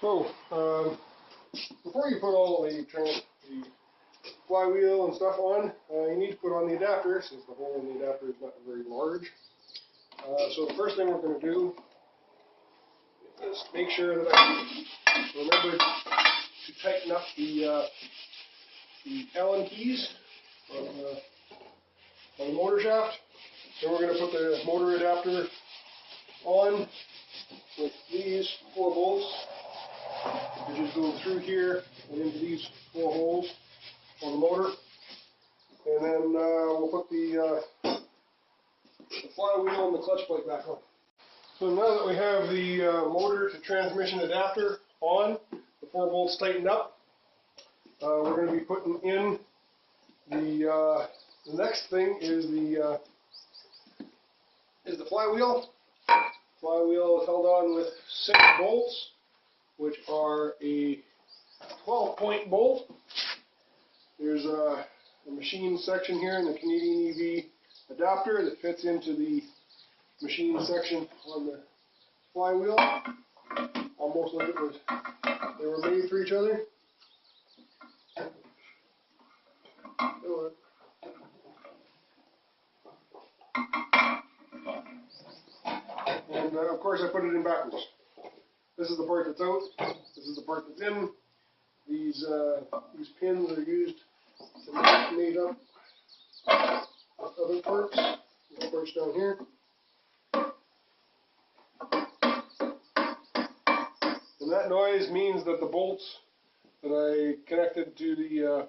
So, before you put all the flywheel and stuff on, you need to put on the adapter, since the hole in the adapter is not very large. So the first thing we're going to do is make sure that I remember to tighten up the Allen keys on the motor shaft. Then we're going to put the motor adapter on with these 4 bolts. They just go through here and into these 4 holes on the motor. And then we'll put the flywheel and the clutch plate back on. So now that we have the motor to transmission adapter on, the 4 bolts tightened up, we're going to be putting in the next thing is the flywheel. Flywheel is held on with 6 bolts, which are a 12-point bolt. There's a machine section here in the CanEV adapter that fits into the machine section on the flywheel, almost like they were made for each other. And of course I put it in backwards. This is the part that's out, this is the part that's in. These pins are used to mate up other parts. The parts down here. And that noise means that the bolts that I connected to the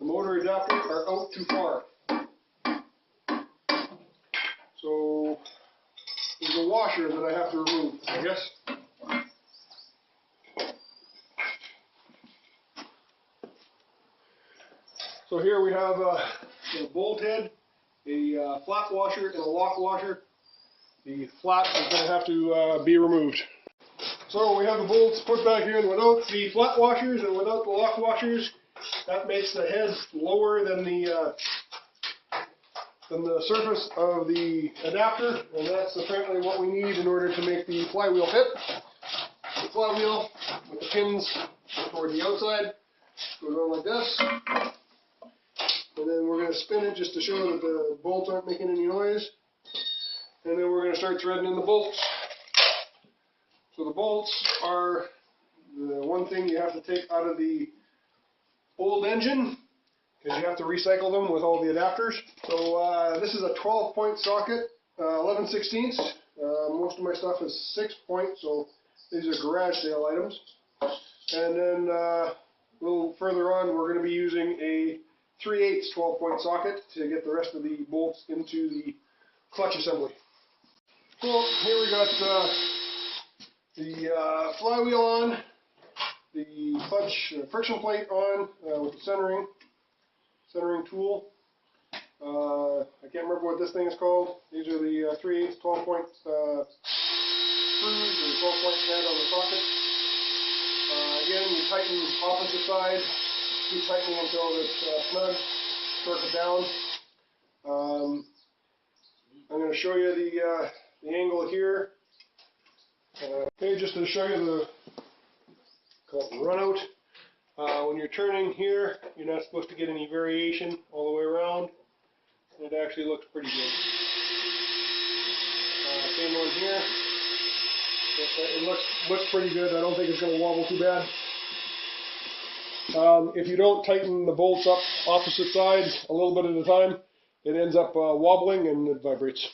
motor adapter are out too far. So there's a washer that I have to remove, I guess. So here we have a bolt head, a flap washer, and a lock washer. The flap is going to have to be removed. So we have the bolts put back in without the flap washers and without the lock washers. That makes the head lower than the surface of the adapter, and that's apparently what we need in order to make the flywheel fit. The flywheel with the pins toward the outside goes on like this. And then we're going to spin it just to show that the bolts aren't making any noise. And then we're going to start threading in the bolts. So the bolts are the one thing you have to take out of the old engine, because you have to recycle them with all the adapters. So this is a 12-point socket, 11/16. Most of my stuff is 6-point, so these are garage sale items. And then a little further on, we're going to be using a 3/8 12-point socket to get the rest of the bolts into the clutch assembly. So here we got the flywheel on, the clutch friction plate on with the centering tool. I can't remember what this thing is called. These are the 3/8 12-point screws and 12-point head on the socket. Again, you tighten opposite side. Keep tightening until it's snug. Torque it down. I'm going to show you the angle here. Okay, just to show you the run out. When you're turning here, you're not supposed to get any variation all the way around. It actually looks pretty good. Same one here. It looks pretty good. I don't think it's going to wobble too bad. If you don't tighten the bolts up opposite sides a little bit at a time, it ends up wobbling and it vibrates.